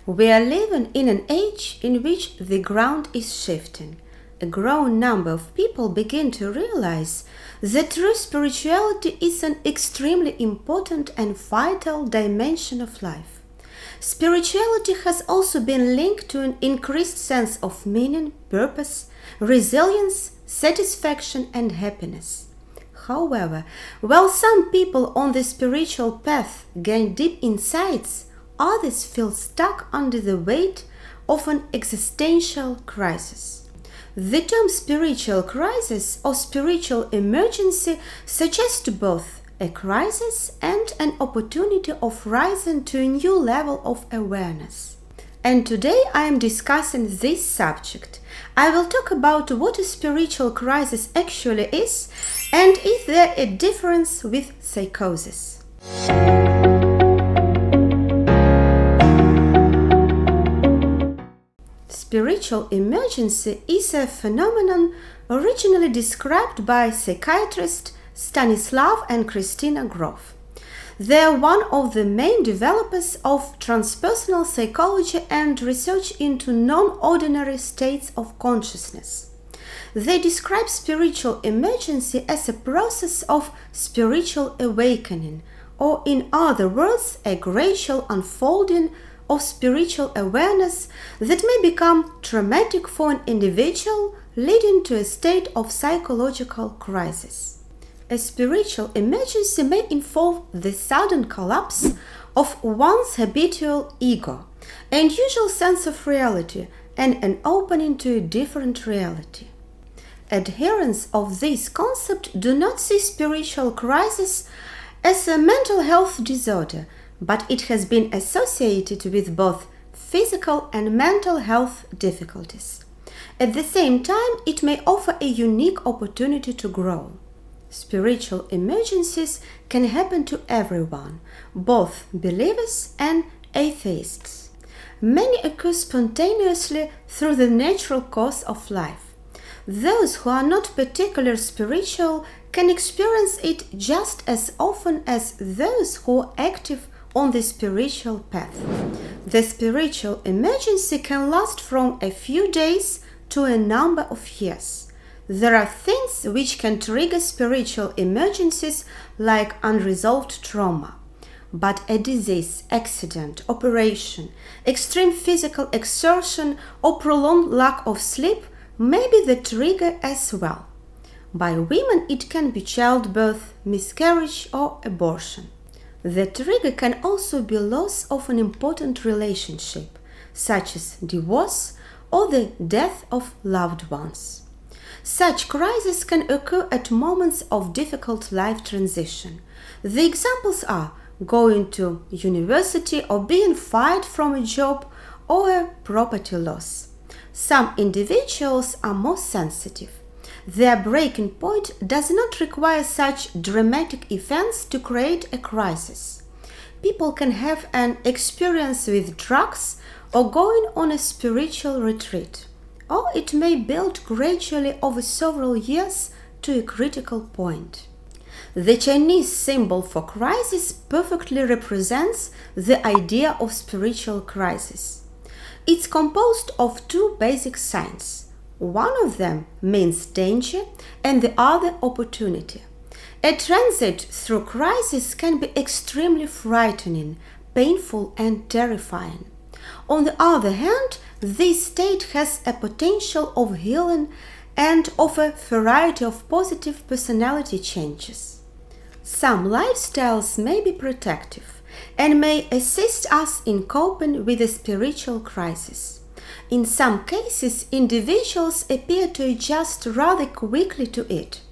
We are living in an age in which the ground is shifting. A growing number of people begin to realize that true spirituality is an extremely important and vital dimension of life. Spirituality has also been linked to an increased sense of meaning, purpose, resilience, satisfaction, and happiness. However, while some people on the spiritual path gain deep insights, others feel stuck under the weight of an existential crisis. The term spiritual crisis or spiritual emergency suggests both a crisis and an opportunity of rising to a new level of awareness. And today I am discussing this subject. I will talk about what a spiritual crisis actually is and is there a difference with psychosis. Spiritual emergency is a phenomenon originally described by psychiatrists Stanislav and Christina Grof. They are one of the main developers of transpersonal psychology and research into non-ordinary states of consciousness. They describe spiritual emergency as a process of spiritual awakening, or in other words, a gradual unfolding of spiritual awareness that may become traumatic for an individual, leading to a state of psychological crisis. A spiritual emergency may involve the sudden collapse of one's habitual ego, an usual sense of reality, and an opening to a different reality. Adherents of this concept do not see spiritual crisis as a mental health disorder, but it has been associated with both physical and mental health difficulties. At the same time, it may offer a unique opportunity to grow. Spiritual emergencies can happen to everyone, both believers and atheists. Many occur spontaneously through the natural course of life. Those who are not particularly spiritual can experience it just as often as those who are active on the spiritual path. The spiritual emergency can last from a few days to a number of years. There are things which can trigger spiritual emergencies like unresolved trauma. But a disease, accident, operation, extreme physical exertion, or prolonged lack of sleep may be the trigger as well. By women, it can be childbirth, miscarriage, or abortion. The trigger can also be loss of an important relationship, such as divorce or the death of loved ones. Such crises can occur at moments of difficult life transition. The examples are going to university or being fired from a job or a property loss. Some individuals are more sensitive. Their breaking point does not require such dramatic events to create a crisis. People can have an experience with drugs or going on a spiritual retreat, or it may build gradually over several years to a critical point. The Chinese symbol for crisis perfectly represents the idea of spiritual crisis. It's composed of two basic signs. One of them means danger and the other opportunity. A transit through crisis can be extremely frightening, painful, and terrifying. On the other hand, this state has a potential of healing and of a variety of positive personality changes. Some lifestyles may be protective and may assist us in coping with a spiritual crisis. In some cases, individuals appear to adjust rather quickly to it.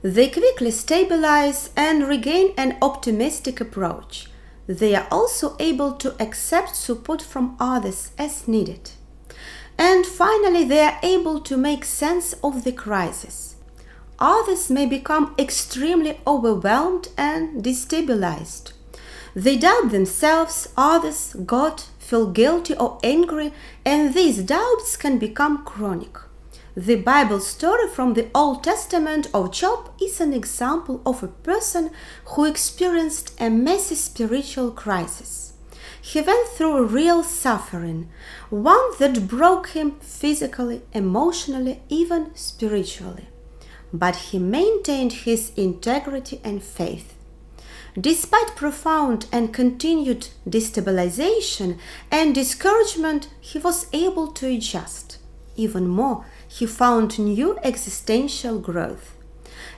They quickly stabilize and regain an optimistic approach. They are also able to accept support from others as needed. And finally, they are able to make sense of the crisis. Others may become extremely overwhelmed and destabilized. They doubt themselves, others, God, feel guilty or angry, and these doubts can become chronic. The Bible story from the Old Testament of Job is an example of a person who experienced a massive spiritual crisis. he went through real suffering, one that broke him physically, emotionally, even spiritually. But he maintained his integrity and faith. Despite profound and continued destabilization and discouragement, he was able to adjust. Even more, he found new existential growth.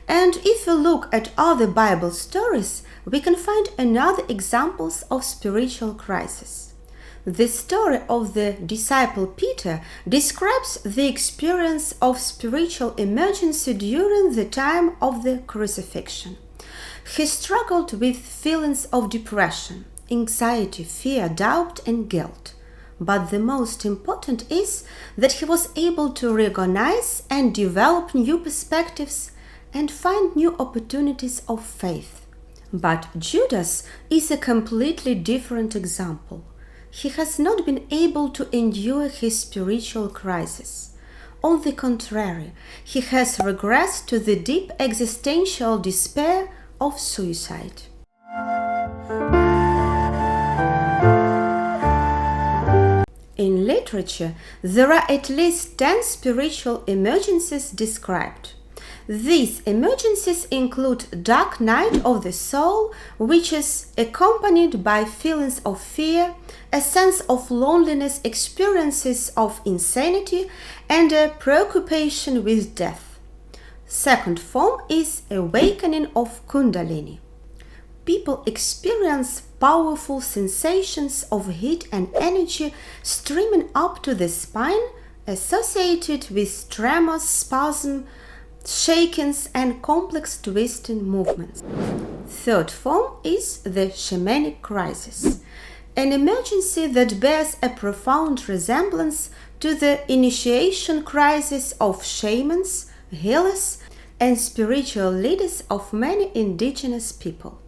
And if we look at other Bible stories, we can find another examples of spiritual crisis. The story of the disciple Peter describes the experience of spiritual emergency during the time of the crucifixion. He struggled with feelings of depression, anxiety, fear, doubt, and guilt. But the most important is that he was able to recognize and develop new perspectives and find new opportunities of faith. But Judas is a completely different example. He has not been able to endure his spiritual crisis. On the contrary, he has regressed to the deep existential despair of suicide. In literature, there are at least 10 spiritual emergencies described. These emergencies include dark night of the soul, which is accompanied by feelings of fear, a sense of loneliness, experiences of insanity, and a preoccupation with death. Second form is awakening of Kundalini. People experience powerful sensations of heat and energy streaming up to the spine, associated with tremors, spasm, shakings, and complex twisting movements. Third form is the shamanic crisis, an emergency that bears a profound resemblance to the initiation crisis of shamans, healers, and spiritual leaders of many indigenous people.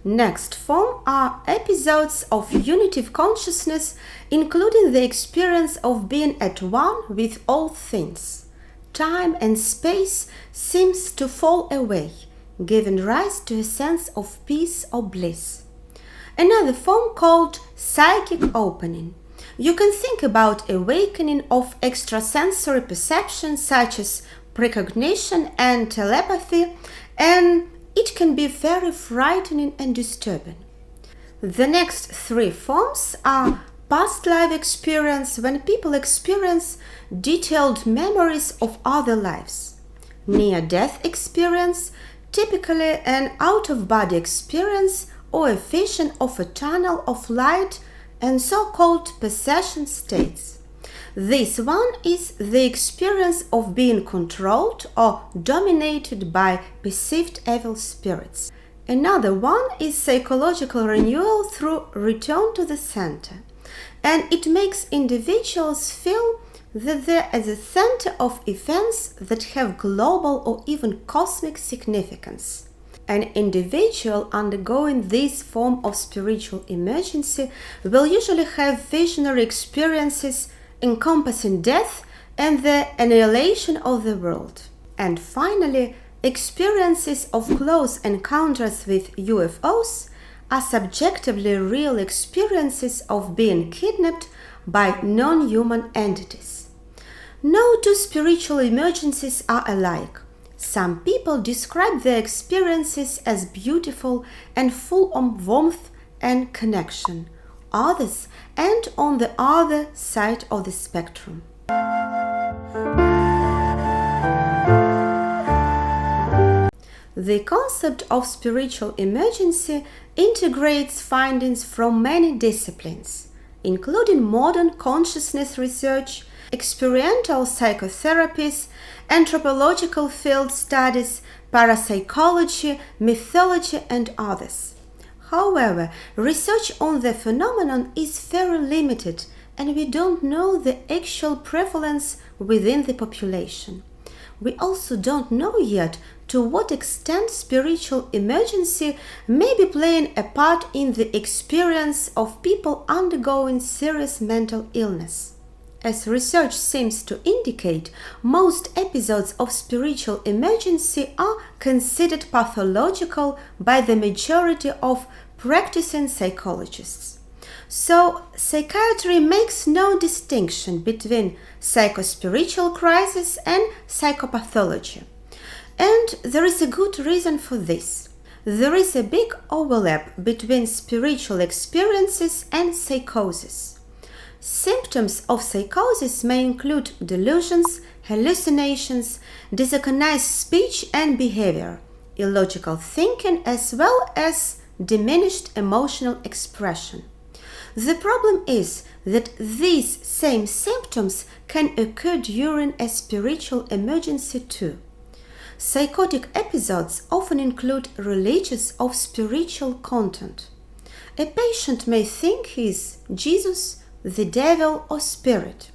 Next form are episodes of unitive consciousness, including the experience of being at one with all things. Time and space seems to fall away, giving rise to a sense of peace or bliss. Another form called psychic opening. You can think about awakening of extrasensory perception such as precognition and telepathy, and it can be very frightening and disturbing. The next three forms are past life experience, when people experience detailed memories of other lives. Near-death experience, typically an out-of-body experience or a vision of a tunnel of light, and so-called possession states. This one is the experience of being controlled or dominated by perceived evil spirits. Another one is psychological renewal through return to the center, and it makes individuals feel that they're at the center of events that have global or even cosmic significance. An individual undergoing this form of spiritual emergency will usually have visionary experiences encompassing death and the annihilation of the world. And finally, experiences of close encounters with UFOs are subjectively real experiences of being kidnapped by non-human entities. No two spiritual emergencies are alike. Some people describe their experiences as beautiful and full of warmth and connection. Others and on the other side of the spectrum. The concept of spiritual emergency integrates findings from many disciplines, including modern consciousness research, experiential psychotherapies, anthropological field studies, parapsychology, mythology, and others. However, research on the phenomenon is very limited, and we don't know the actual prevalence within the population. We also don't know yet to what extent spiritual emergency may be playing a part in the experience of people undergoing serious mental illness. As research seems to indicate, most episodes of spiritual emergency are considered pathological by the majority of practicing psychologists. So, psychiatry makes no distinction between psychospiritual crisis and psychopathology. And there is a good reason for this. There is a big overlap between spiritual experiences and psychosis. Symptoms of psychosis may include delusions, hallucinations, disorganized speech and behavior, illogical thinking, as well as diminished emotional expression. The problem is that these same symptoms can occur during a spiritual emergency too. Psychotic episodes often include religious or spiritual content. A patient may think he is Jesus, the devil, or spirit.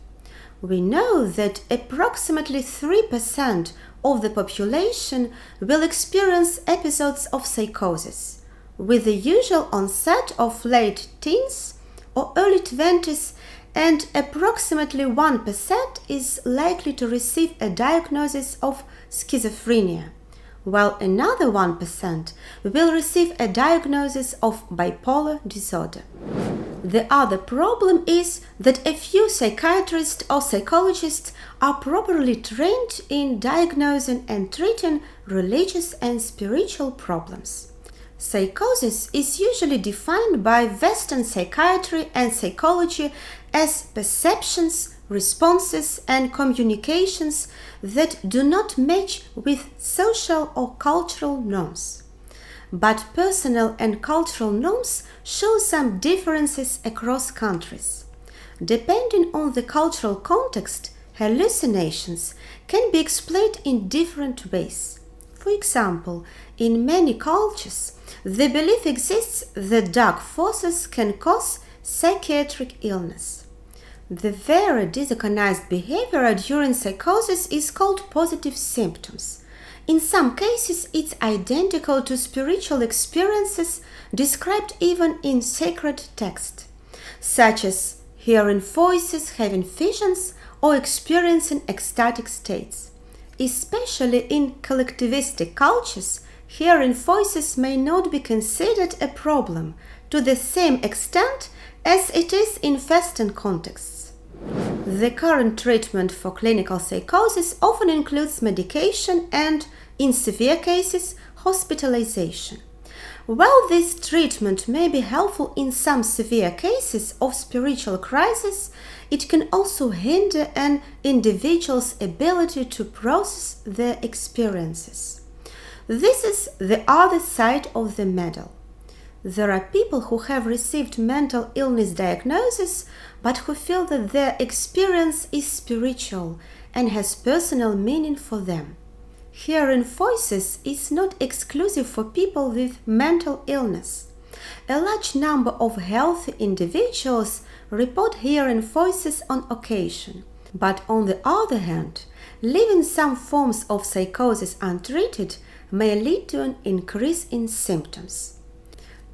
We know that approximately 3% of the population will experience episodes of psychosis, with the usual onset of late teens or early 20s, and approximately 1% is likely to receive a diagnosis of schizophrenia, while another 1% will receive a diagnosis of bipolar disorder. The other problem is that a few psychiatrists or psychologists are properly trained in diagnosing and treating religious and spiritual problems. Psychosis is usually defined by Western psychiatry and psychology as perceptions, responses, and communications that do not match with social or cultural norms. But personal and cultural norms show some differences across countries. Depending on the cultural context, hallucinations can be explained in different ways. For example, in many cultures, the belief exists that dark forces can cause psychiatric illness. The very disorganized behavior during psychosis is called positive symptoms. In some cases, it's identical to spiritual experiences described even in sacred text, such as hearing voices, having visions, or experiencing ecstatic states. Especially in collectivistic cultures, hearing voices may not be considered a problem to the same extent as it is in Western contexts. The current treatment for clinical psychosis often includes medication and, in severe cases, hospitalization. While this treatment may be helpful in some severe cases of spiritual crisis, it can also hinder an individual's ability to process their experiences. This is the other side of the medal. There are people who have received mental illness diagnosis but who feel that their experience is spiritual and has personal meaning for them. Hearing voices is not exclusive for people with mental illness. A large number of healthy individuals report hearing voices on occasion. But on the other hand, leaving some forms of psychosis untreated may lead to an increase in symptoms.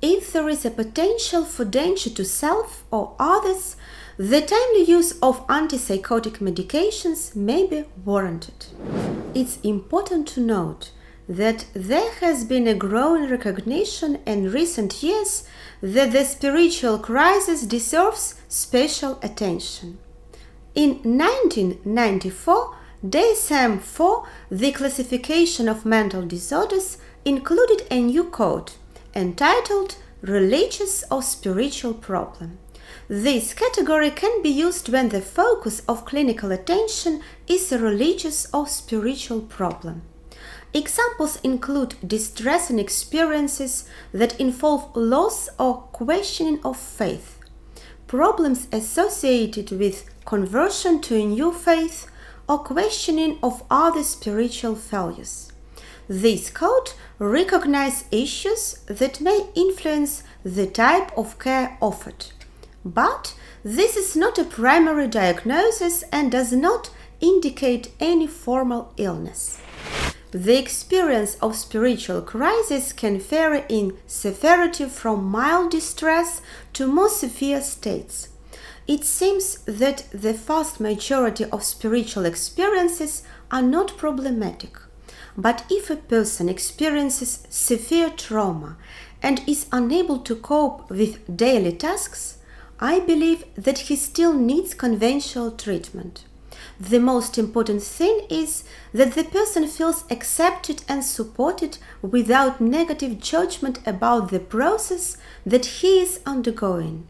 If there is a potential for danger to self or others, the timely use of antipsychotic medications may be warranted. It's important to note that there has been a growing recognition in recent years that the spiritual crisis deserves special attention. In 1994, DSM-4, the classification of mental disorders, included a new code entitled Religious or Spiritual Problem. This category can be used when the focus of clinical attention is a religious or spiritual problem. Examples include distressing experiences that involve loss or questioning of faith, problems associated with conversion to a new faith, or questioning of other spiritual values. This code recognizes issues that may influence the type of care offered. But this is not a primary diagnosis and does not indicate any formal illness. The experience of spiritual crisis can vary in severity from mild distress to more severe states. It seems that the vast majority of spiritual experiences are not problematic. But if a person experiences severe trauma and is unable to cope with daily tasks, I believe that he still needs conventional treatment. The most important thing is that the person feels accepted and supported without negative judgment about the process that he is undergoing.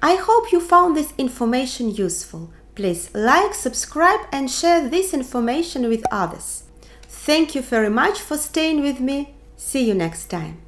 I hope you found this information useful. Please like, subscribe, and share this information with others. Thank you very much for staying with me. See you next time.